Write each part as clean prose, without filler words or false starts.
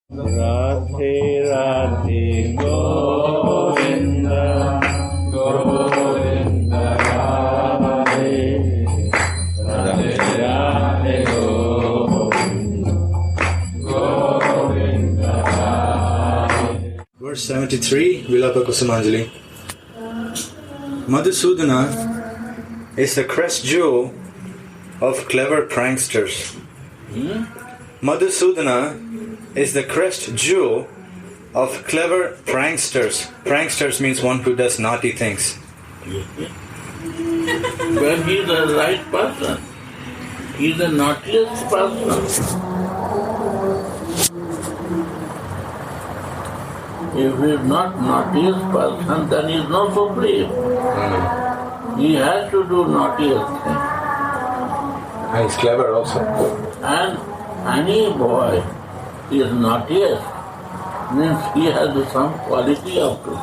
Radhe Radhe Govinda Govinda Radhe Radhe Radhe Govinda Govinda Radhe. Verse 73, Vilapa Kusumanjali. Madhusudana is the crest jewel of clever pranksters. Madhusudana is the crest jewel of clever pranksters. Pranksters means one who does naughty things. But he is the right person. He is the naughtiest person. If he is not naughtiest person, then he is not supreme. He has to do naughtiest things. And he's clever also. And any boy is naughtiest means he has some quality of truth.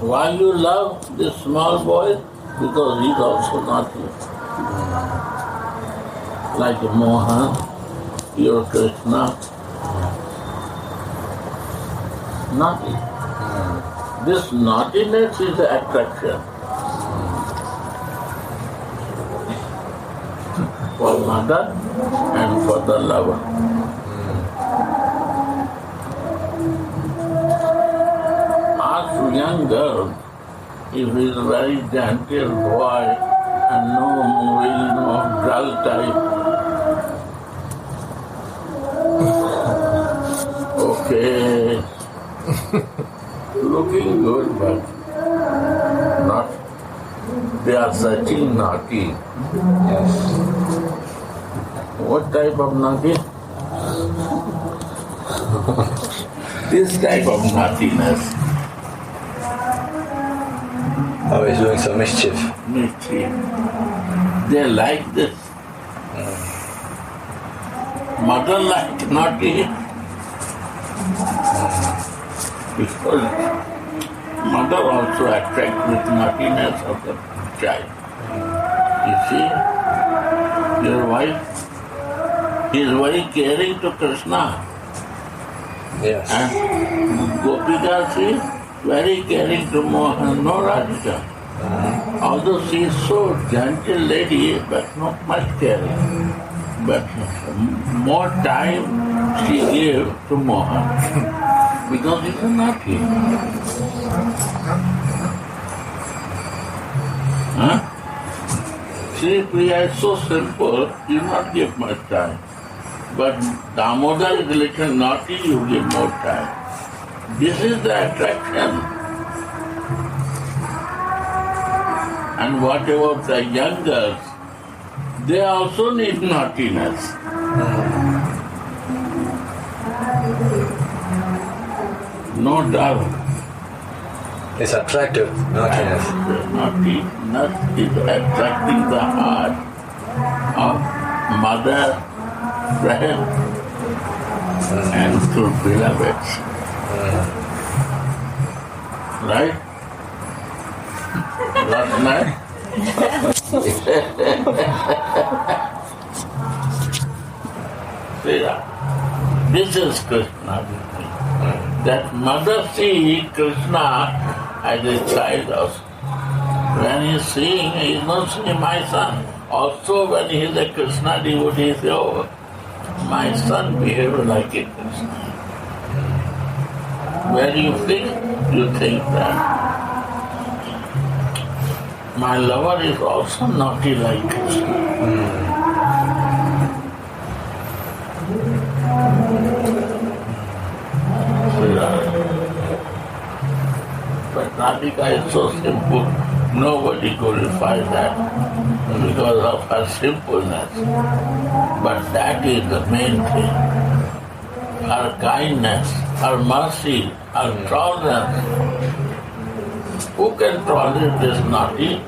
Why you love this small boy? Because he is also naughty. Like Mohan, your Krishna. Naughty. This naughtiness is the attraction. For mother and for the lover. Ask young girl if he is a very gentle boy and no movie, no dull type. Okay. Looking good, but not. They are searching naughty. Yes. What type of naughty? This type of naughtiness. Oh, he's doing some mischief. Mischief. They like this. Mother like naughty. Because mother also attracts with naughtiness of the child. You see, your wife is very caring to Krishna. Yes. And Gopika is very caring to Mohan, no Radhika. Although she is so gentle lady, but not much caring. But more time she gave to Mohan. Because he is naughty. Huh? Sri Priya is so simple, you not give much time. But Damodar is a little naughty, you give more time. This is the attraction. And what about the young girls? They also need naughtiness. No doubt. It's attractive, naughtiness. Naughtiness is attracting the heart of mother, friend, and to beloveds. Right? Last night? See that? This is Krishna. That mother sees Krishna as a child also. When he is seeing, he is not seeing my son. Also when he is a Krishna devotee, he says, oh, my son behaved like a Krishna. When you think that my lover is also naughty like Krishna. But Radhika is so simple, nobody glorifies that because of her simpleness. But that is the main thing. Her kindness, her mercy, her tolerance. Who can tolerate this naughty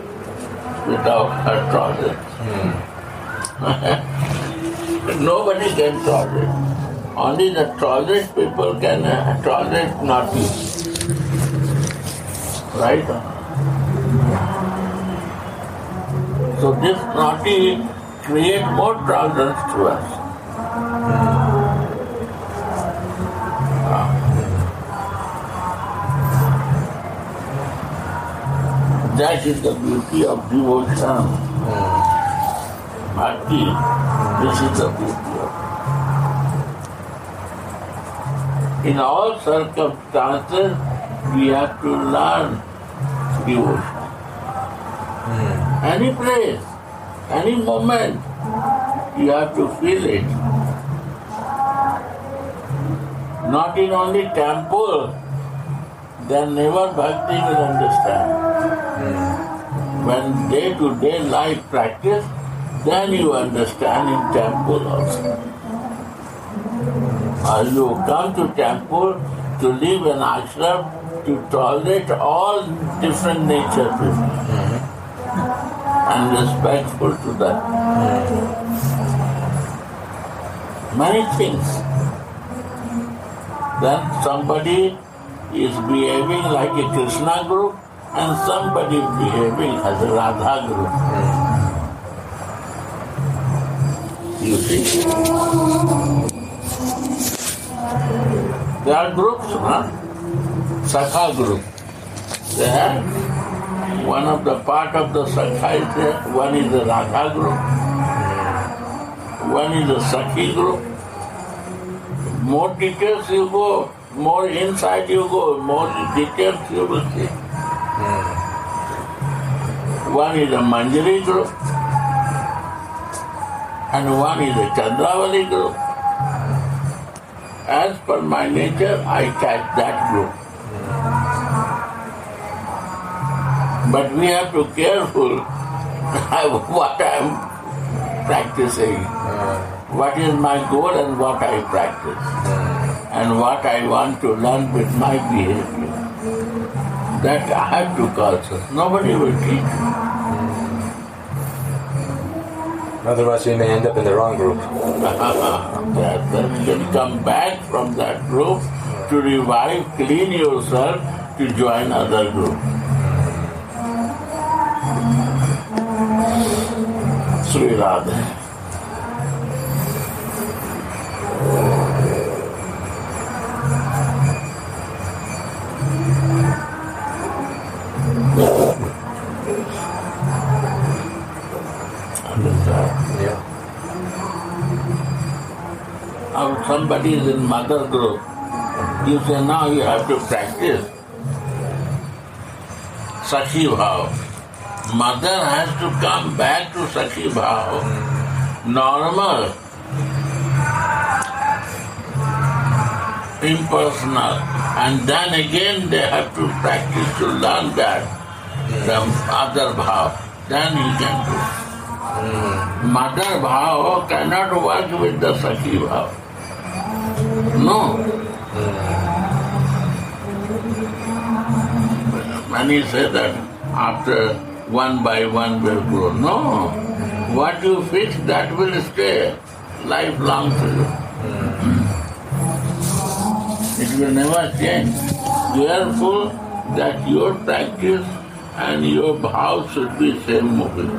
without her tolerance? Nobody can tolerate. Only the tolerant people can tolerate naughty. Right? So this naughty creates more tolerance to us. That is the beauty of devotion. Bhakti, this is the beauty of it. In all circumstances, we have to learn devotion. Any place, any moment, you have to feel it. Not in only temple, then never bhakti will understand. When day-to-day life practice, then you understand in temple also. Or you come to temple to live in ashram, to tolerate all different nature people and respectful to them. Many things. Then somebody is behaving like a Krishna group and somebody is behaving as a Radha group. You see? There are groups, Sakha group. They have one of the part of the Sakha is there, one is the Radha group, one is the Sakhi group. More details you go, more inside you go, more details you will see. One is a Manjari group and one is a Chandravali group. As per my nature, I catch that group. But we have to be careful what I am practicing. What is my goal and what I practice. And what I want to learn with my behavior. That I have to conscious. Nobody will teach. Otherwise, we may end up in the wrong group. Then you can come back from that group to revive, clean yourself to join other group. Sri Radha. Yeah. Now somebody is in mother group. You say now you have to practice Sakhi Bhav. Mother has to come back to Sakhi Bhav. Normal, impersonal. And then again they have to practice to learn that, the other Bhav. Then he can do. Mother Bhav cannot work with the Sakhi Bhav. No. Many say that after one by one will grow. No. What you fix, that will stay lifelong to you. It will never change. Careful that your practice and your bhav should be same moving.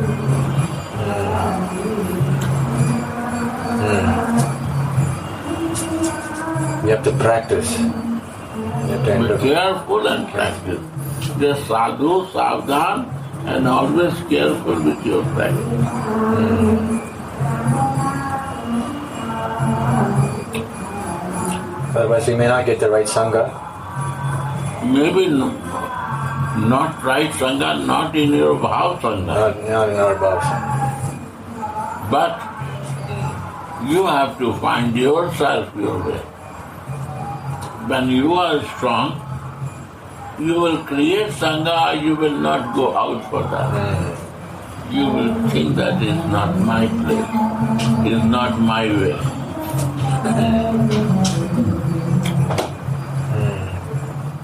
You have to practice. You have to Be careful and practice. Just sadhu, savdhan, and always careful with your practice. Otherwise, we may not get the right sangha. Maybe not right sangha, not in your bhav sangha. Not in our bhavs. But you have to find yourself your way. When you are strong, you will create sangha, you will not go out for that. You will think that is not my place, is not my way.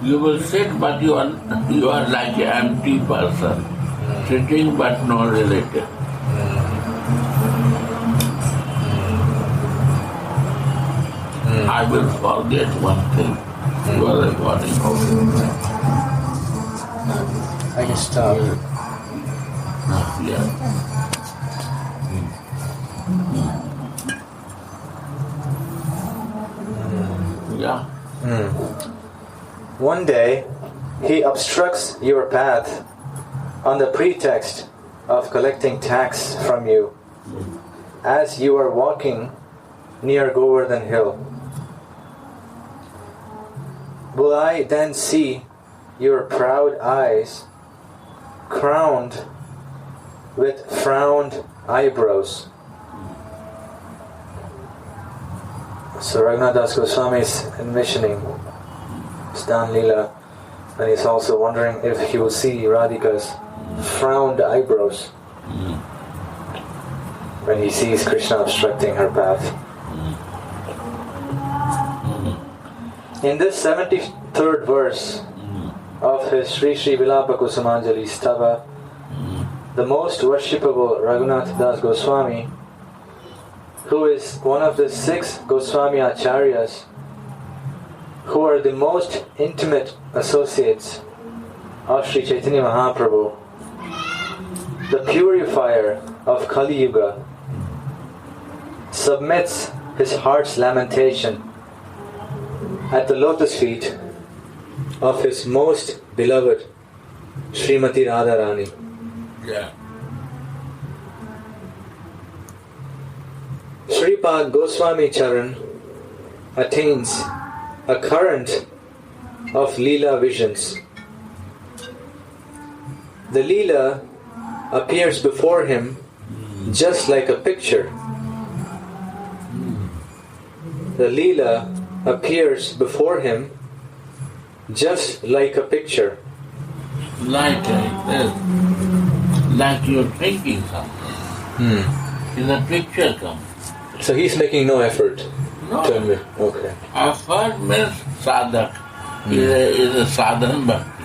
You will sit, but you are like an empty person, sitting but no relative. I will forget one thing. You are recording. I can stop. Yeah. Yeah. One day, he obstructs your path on the pretext of collecting tax from you as you are walking near Govardhan Hill. Will I then see your proud eyes crowned with frowned eyebrows? So Raghunath Das Goswami is envisioning Stan Leela, and he's also wondering if he will see Radhika's frowned eyebrows when he sees Krishna obstructing her path. In this 73rd verse of his Sri Sri Vilapa Kusumanjali Stava, the most worshipable Raghunath Das Goswami, who is one of the 6 Goswami Acharyas, who are the most intimate associates of Sri Chaitanya Mahaprabhu, the purifier of Kali Yuga, submits his heart's lamentation at the lotus feet of his most beloved Srimati Radharani. Yeah. Sripad Goswami Charan attains a current of Leela visions. The Leela appears before him just like a picture. The Leela appears before him just like a picture. Like you're thinking something. In a picture comes. So he's making no effort. No. Okay. Effort means sadhak. Is a sadhana bhakti.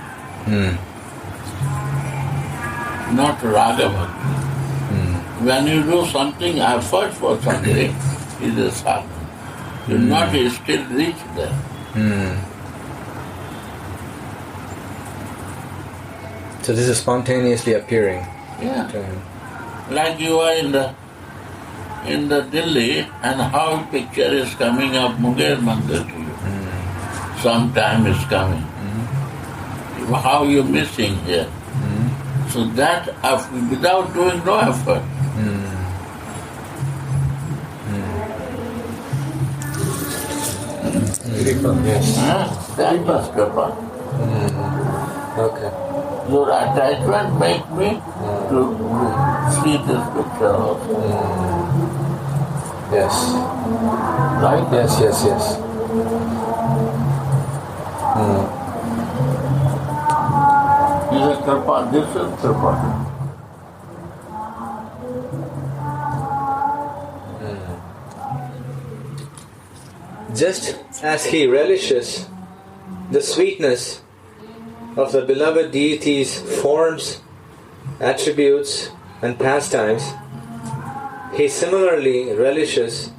Not raga bhakti. When you do something, effort for something, is a sadhana. You're not still reached there. So this is spontaneously appearing. Yeah. Like you are in the Delhi, and how picture is coming of Munger Mandir to you. Sometime is coming. How you missing here. So that without doing no effort. Yes. That is Kripa. Okay. Your attachment make me to see this picture also. Yes. Right? Yes. This is Kripa, this is Kripa. Just as he relishes the sweetness of the beloved deity's forms, attributes, and pastimes, he similarly relishes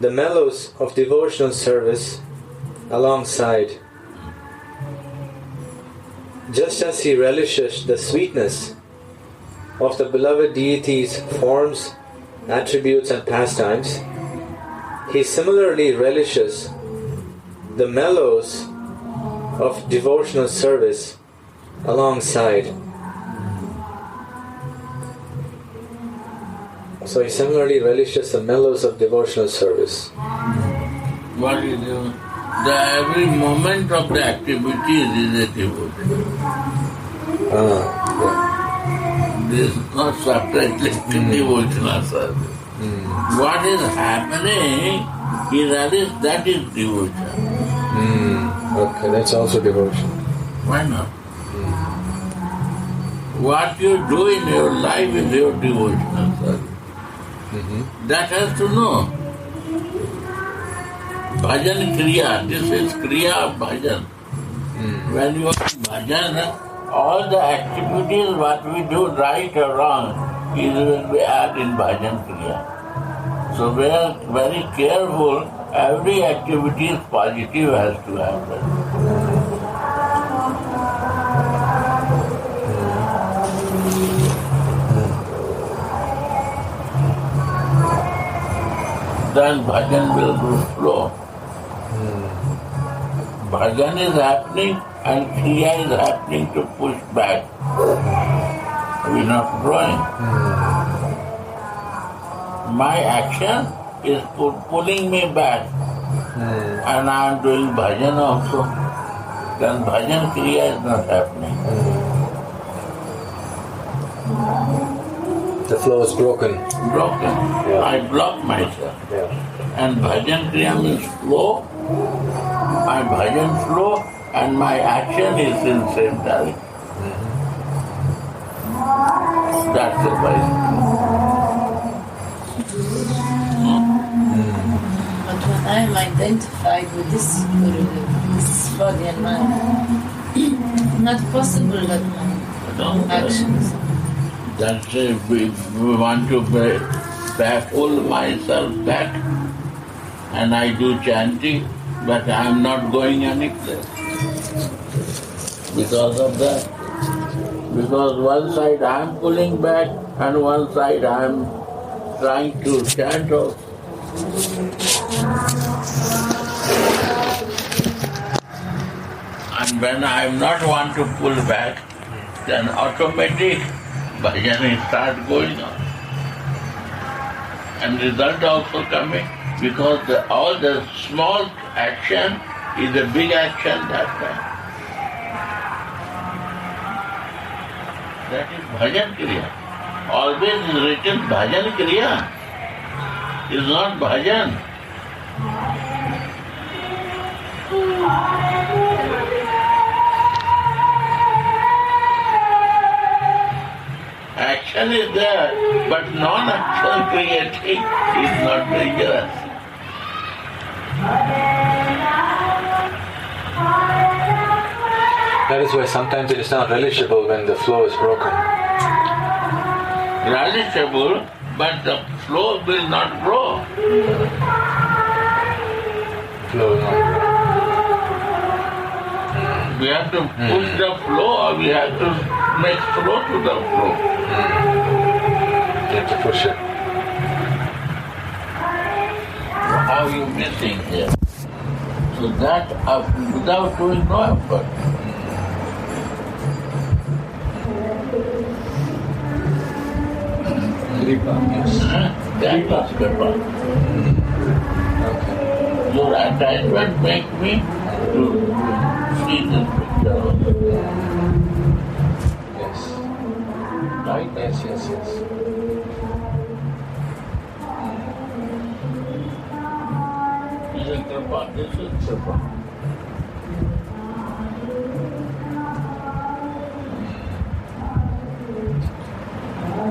the mellows of devotional service alongside. Just as he relishes the sweetness of the beloved deity's forms, attributes, and pastimes, he similarly relishes the mellows of devotional service alongside. So he similarly relishes the mellows of devotional service. What is it? Every moment of the activities is a devotion. This is not separately devotional service. What is happening that is devotion. Okay, that's also devotion. Why not? What you do in your life is your devotional service. That has to know. Bhajan Kriya, this is Kriya of Bhajan. When you are Bhajan, all the activities what we do right or wrong, it will be added in Bhajan Kriya. So we are very careful, every activity is positive has to happen. Then bhajan will go slow. Bhajan is happening and kriya is happening to push back. we're not growing. My action is pulling me back, and I am doing bhajan also. Then bhajan kriya is not happening. The flow is broken. Broken. Yeah. I block myself. Yeah. And bhajan kriya means flow. My bhajan flow and my action is in same direction. That's the bhajan. But when I am identified with this Guru, this body and mind, not possible that my actions. That's we want to pull myself back, and I do chanting, but I am not going any place because of that. Because one side I am pulling back, and one side I am trying to chant also. And when I am not want to pull back, then automatic bhajan start going on. And result also coming, because all the small action is a big action that time. That is bhajan kriya. Always is written bhajan kriya. Is not bhajan. Action is there, but non-action creating is not dangerous. That is why sometimes it is not relishable when the flow is broken. Relishable, but the flow will not grow. Flow will not grow. We have to push the flow, or we have to make flow to the flow. You have to push it. How are you missing here? So that without doing no effort. Kripa, yes. That was Kripa. Okay. Your attachment makes me to see this picture also. Yes. Right? Yes, yes, yes. This is Kripa, this is Kripa.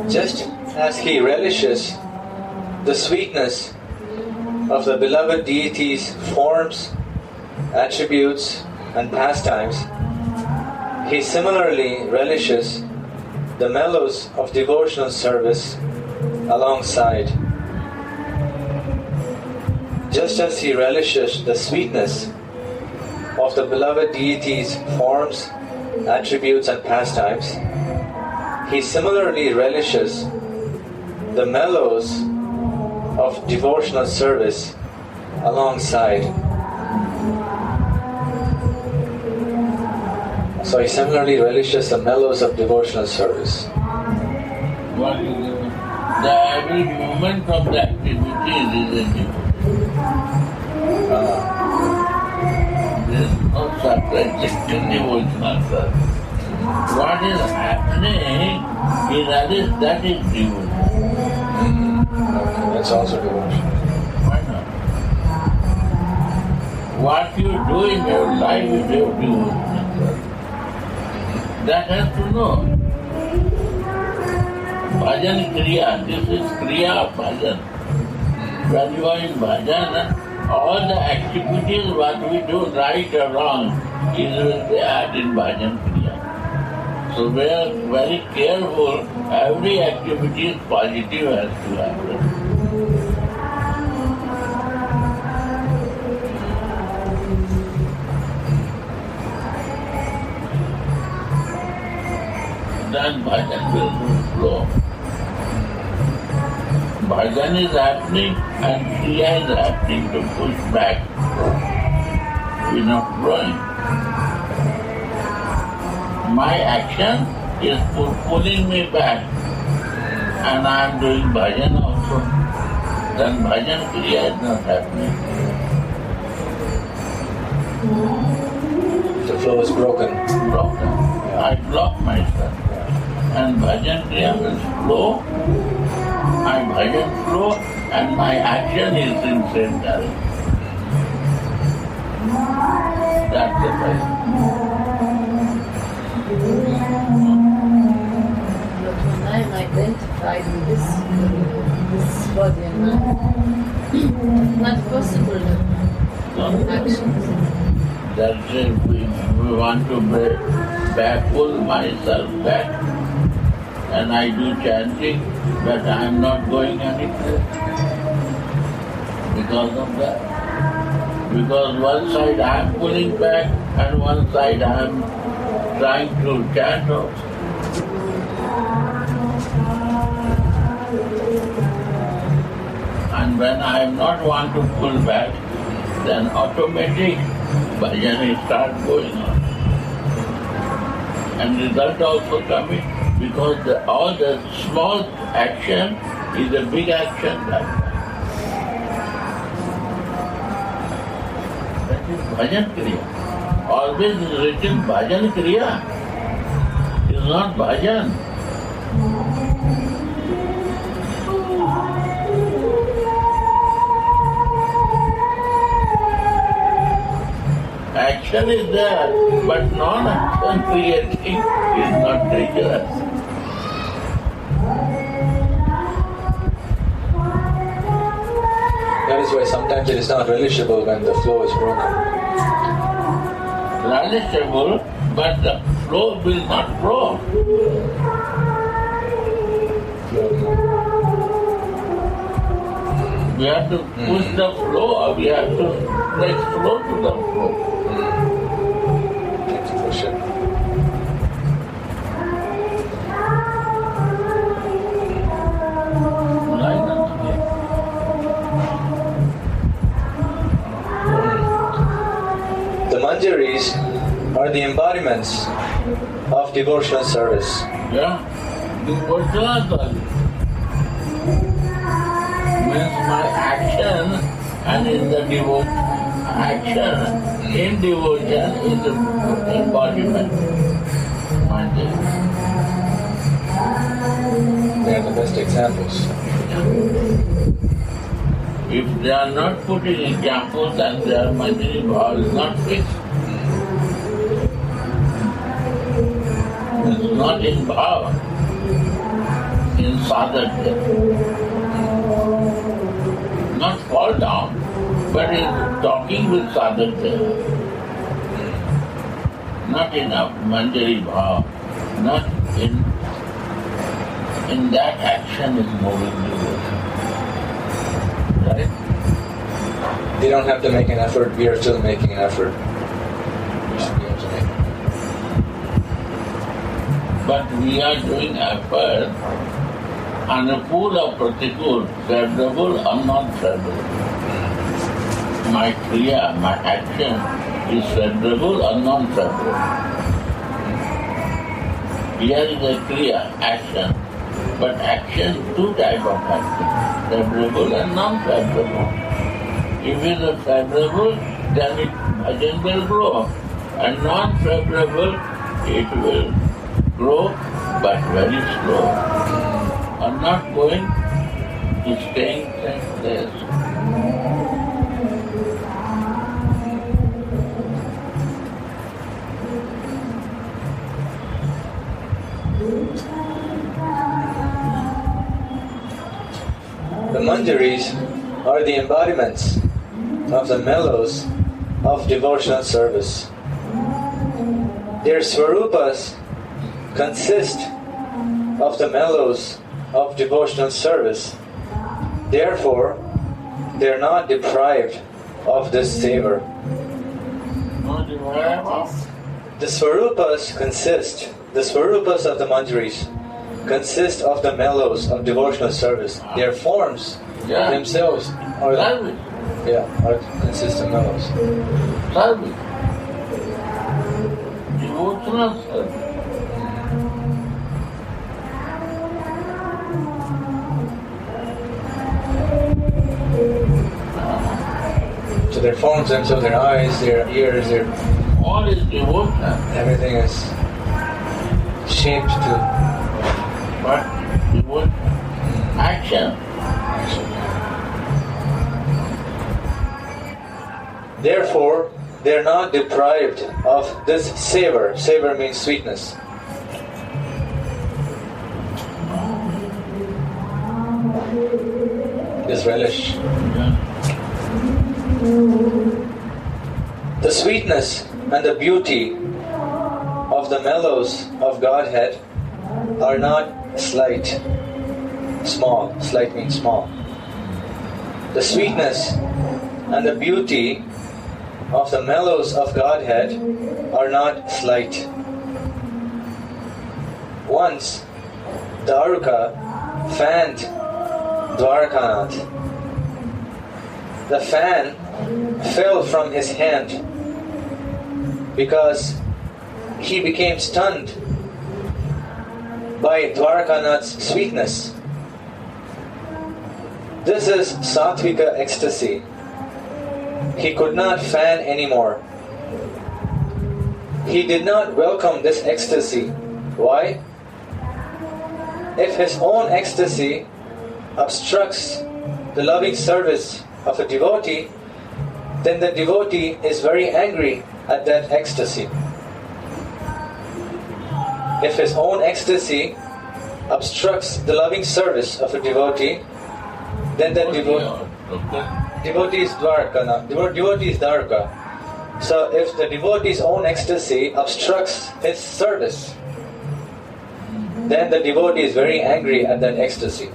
Just as he relishes the sweetness of the beloved deity's forms, attributes, and pastimes, he similarly relishes the mellows of devotional service alongside. Just as he relishes the sweetness of the beloved deity's forms, attributes, and pastimes, he similarly relishes the mellows of devotional service alongside. So he similarly relishes the mellows of devotional service. What is it? Every moment of the activity is in devotion. There is no separate devotional service. What is happening that is devotion. Okay, that's also devotion. Why not? What you do in your life is your devotion. That has to know. Bhajan kriya, this is kriya of bhajan. When you are in bhajan, all the activities what we do, right or wrong, is will be added in bhajan kriya. So we are very careful, every activity is positive has to happen. Then bhajan will flow. Bhajan is happening and kriya is happening to push back. We are not growing. My action is pulling me back, and I am doing bhajan also, then bhajan kriya is not happening. The flow is broken. Broken. I block myself. And bhajan kriya will flow, my bhajan flow, and my action is in same direction. That's the point. But when I am identified with this body and mind, it's not possible actions. That's it. We want to pull myself back, and I do chanting, but I am not going anywhere because of that. Because one side I am pulling back, and one side I am trying to chant also. And when I am not want to pull back, then automatic bhajan start going on. And result also coming because all the small action is a big action that time. That is bhajan kriya. Always is written bhajan kriya. It is not bhajan. Action is there, but non-action creating is not dangerous. That is why sometimes it is not relishable when the flow is broken. Relishable, but the flow will not grow. We have to push the flow, or we have to make flow to the flow. Push it. The manjaris are the embodiments of devotional service. Yeah, devotional service means my action, and in the action in devotion is the embodiment. Manjari. They are the best examples. If they are not putting examples, then their Manjari Bhava is not fixed. It's not in Bhava, in sadhana. Not fall down, but in talking with sadhana. Not in a Manjari Bhava, not in that action is moving devotion. Right? They don't have to make an effort, we are still making an effort. We should be able to make it. But we are doing effort Anupula Pratikul, favorable or non-favorable. My kriya, my action is favorable or non-favorable. Here is a kriya, action. But action, two types of action, favorable and non-favorable. If it is favorable, then bhajan will grow. And non-favorable, it will grow, but very slow. Or not going, is staying same place. The manjaris are the embodiments of the mellows of devotional service. Their swarupas consist of the mellows of devotional service. Therefore, they are not deprived of this savor. The swarupas of the manjaris consist of the mellows of devotional service. Their forms themselves are consist of mellows. Service. Devotional service. So their forms themselves, their eyes, their ears, their all is devotion. everything is shaped to But devotion, action. Therefore, they are not deprived of this savor. Savor means sweetness. This relish. The sweetness and the beauty of the mellows of Godhead are not slight, small. Slight means small. The sweetness and the beauty of the mellows of Godhead are not slight. Once, Daruka fanned Dwarkanath. The fan fell from his hand because he became stunned by Dwarkanath's sweetness. This is Sattvika ecstasy. He could not fan anymore. He did not welcome this ecstasy. Why? If his own ecstasy obstructs the loving service of a devotee, then the devotee is very angry at that ecstasy. If his own ecstasy obstructs the loving service of a devotee, then that devotee is Dwarka. Devotee is Dwarka. So if the devotee's own ecstasy obstructs his service, then the devotee is very angry at that ecstasy.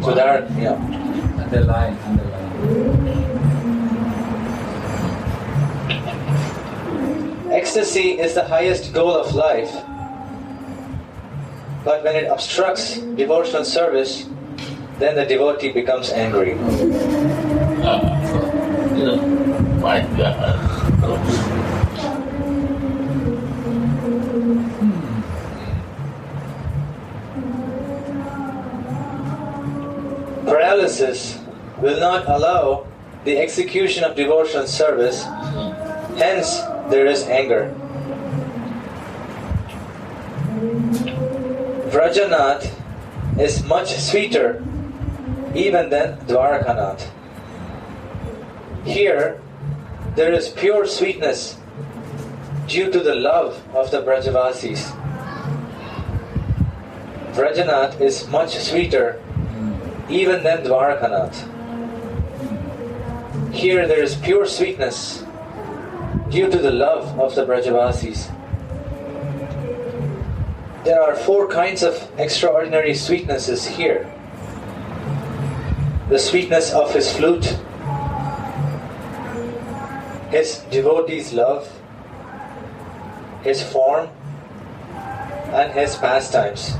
So that, yeah. Underline. Ecstasy is the highest goal of life, but when it obstructs devotional service, then the devotee becomes angry. My God. Paralysis will not allow the execution of devotional service, hence there is anger. Vrajanath is much sweeter even than Dwarkanath. Here there is pure sweetness due to the love of the Brajavasis. Vrajanath is much sweeter even than Dwarkanath. Here there is pure sweetness due to the love of the Brajavasis. There are 4 kinds of extraordinary sweetnesses here. The sweetness of his flute, his devotee's love, his form, and his pastimes.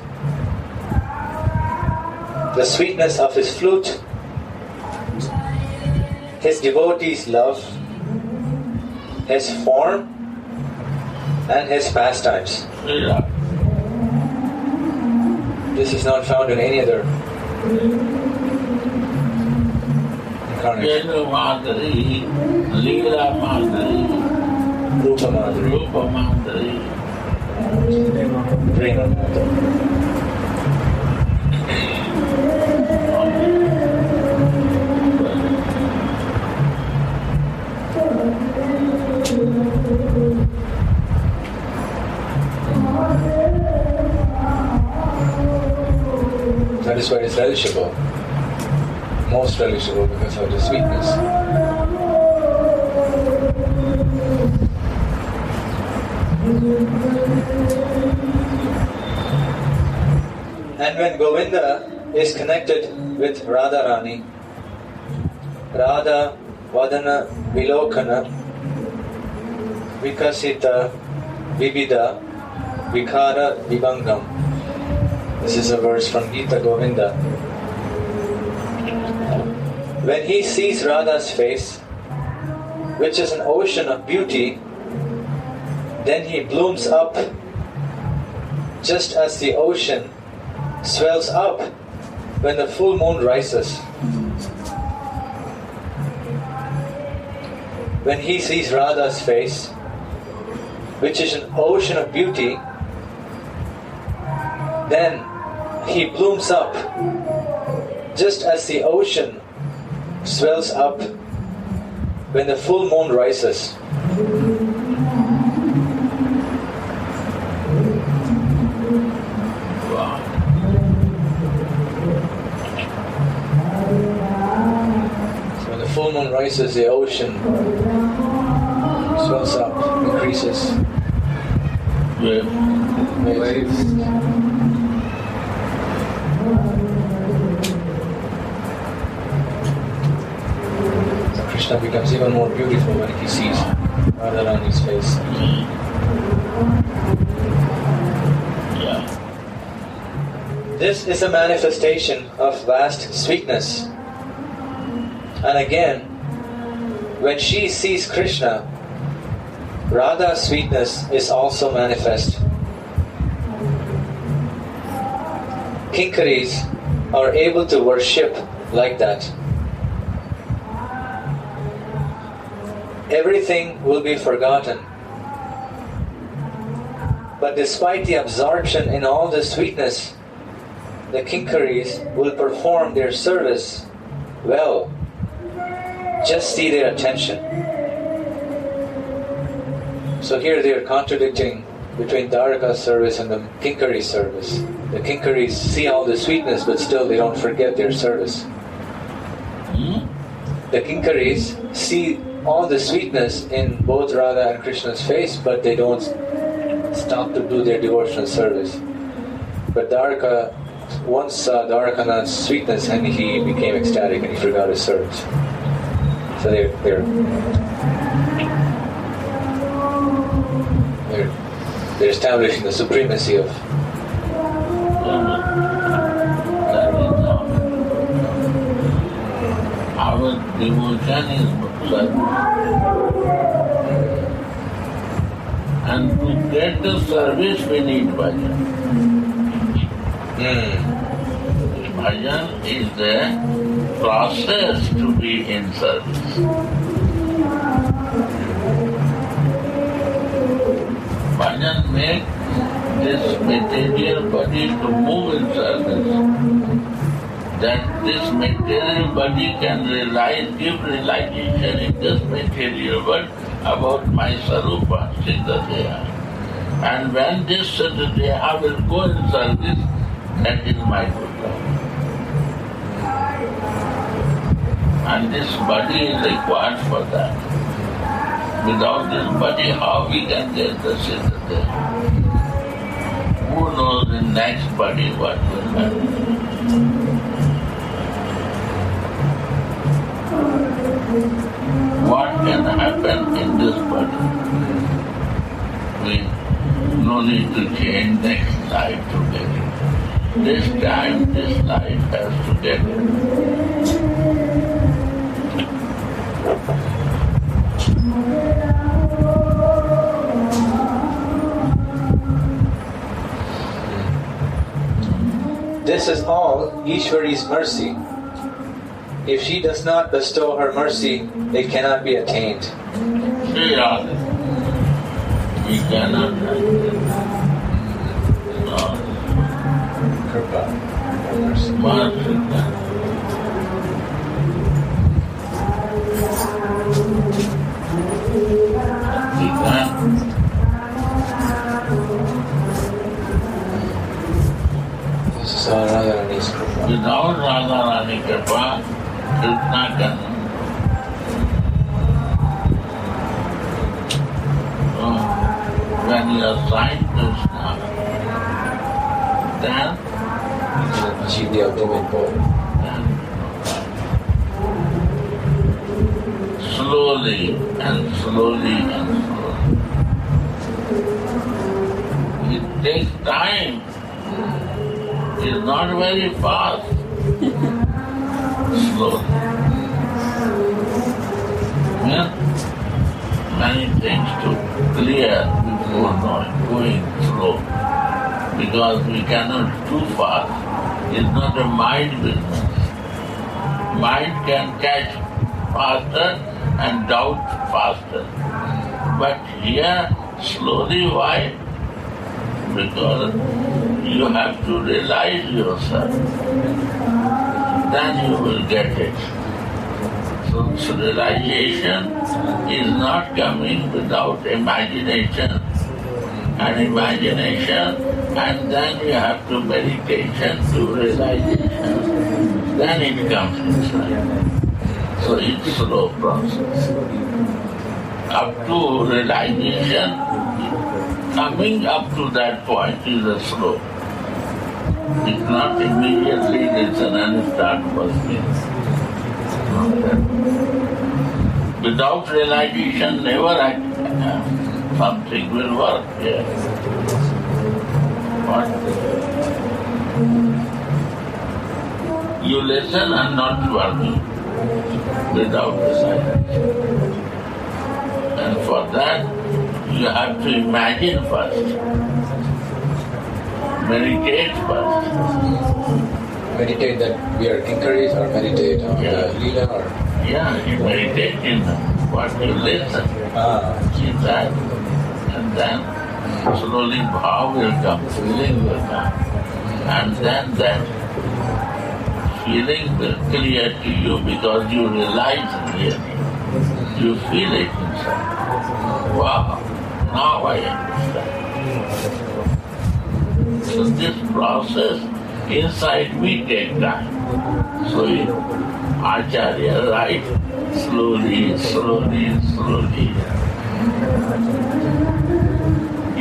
The sweetness of his flute, his devotee's love, his form, and his pastimes. This is not found in any other incarnation. Leela Madhuri, Rupa Madhuri, Rupa Madhuri. Prema Madhuri. That is why it's relishable. Most relishable because of the sweetness. And when Govinda is connected with Radharani, Radha Vadana Vilokana Vikasita Vivida Vikara Vibangam. This is a verse from Gita Govinda. When he sees Radha's face, which is an ocean of beauty, then he blooms up, just as the ocean swells up when the full moon rises. when he sees Radha's face, which is an ocean of beauty, then he blooms up just as the ocean swells up when the full moon rises. So when the full moon rises, the ocean swells up, increases. Waves. So Krishna becomes even more beautiful when he sees Radharani's face. This is a manifestation of vast sweetness. And again, when she sees Krishna, Radha's sweetness is also manifest. Kinkaris are able to worship like that. Everything will be forgotten. But despite the absorption in all the sweetness, the Kinkaris will perform their service well. Just see their attention. So here they are contradicting between Dwaraka's service and the Kinkari service. The Kinkaris see all the sweetness, but still they don't forget their service. The Kinkaris see all the sweetness in both Radha and Krishna's face, but they don't stop to do their devotional service. But Dwaraka once saw Dwarakanath's sweetness and he became ecstatic and he forgot his service. So they're establishing the supremacy of our devotion is service. And to get the service we need bhajan. Bhajan is the process to be in service. Bhajan makes this material body to move in service. That this material body can give realization in this material world about my Sarupa, Siddhadeha. And when this Siddhadeha will go in service, that is my Buddha. And this body is required for that. Without this body, how we can get the Siddhadeha? Who knows in next body what will happen? What can happen in this body? We no need to change next life to get it. This time, this life has to get it. This is all Ishwari's mercy. If she does not bestow her mercy, it cannot be attained. We cannot attain. Kripa, mercy. Mercy. We can. This is all Radharani's Kripa. Without Radharani Kripa, Krishna can. So, when you assign Krishna, then achieve the ultimate goal. Slowly and slowly and slowly. It takes time. It's not very fast. Slowly. Yeah? Many things to clear before going slow. Because we cannot too fast. It's not a mind business. Mind can catch faster and doubt faster. But here, slowly, why? Because you have to realize yourself. Then you will get it. So realization is not coming without imagination. And imagination, and then you have to meditation to realization. Then it comes inside. So it's slow process. Up to realization, coming up to that point is a slow. It's not immediately listen and start working. Without realization, never something will work here. What? You listen and not working without realization. And for that, you have to imagine first. Meditate first. Meditate that we are encouraged, or meditate on the Leela, or? Yeah, you meditate in what you listen. See that. And then slowly bhav will come, feeling will come. And then that feeling will clear to you because you realize it. You feel it inside. Wow, now I understand. So this process inside me takes time. So Acharya writes slowly, slowly, slowly.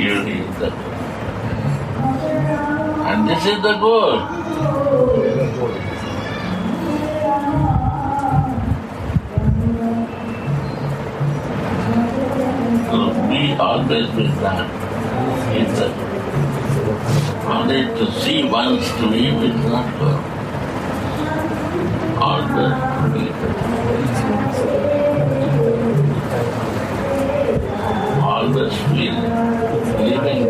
You reach the goal. And this is the goal. So be always with that. It's only to see one's dream is not good. Always to be always feel living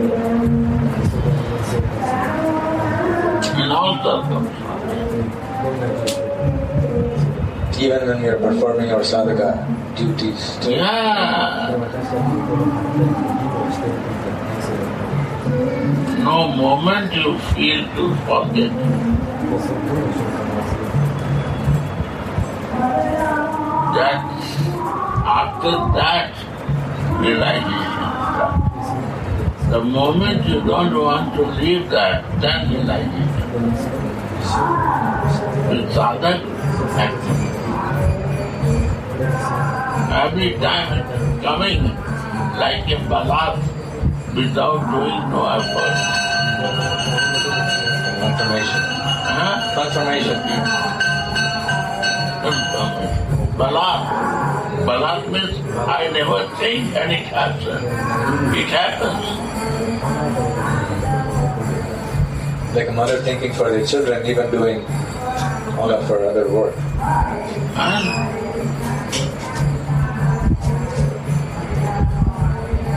in all circumstances. Even when we are performing our sadhaka duties. Yeah. No moment you feel to forget. That after that realization starts. The moment you don't want to leave that, then realization. With sadhak activity. Every time it is coming like a balat without doing no effort. Confirmation. Confirmation. Balat. Balat means I never think and it happens. It happens. Like a mother thinking for their children, even doing all of her other work.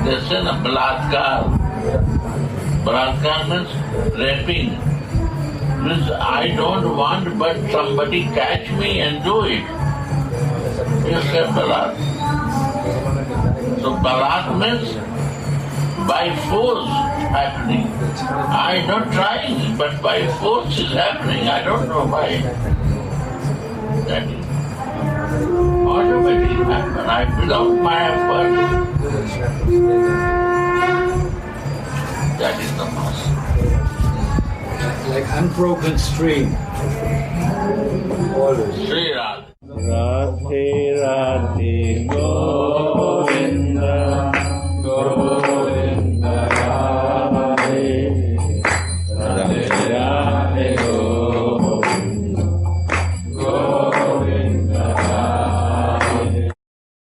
This is a balatkar. Balatkar means raping. Means I don't want, but somebody catch me and do it. It's a balat. So balat means by force happening. I'm not trying, but by force is happening. I don't know why. That is automatically happen. Without my effort. That is the master. Like unbroken stream. Always. Sri Radha. Radhe Radhe Go.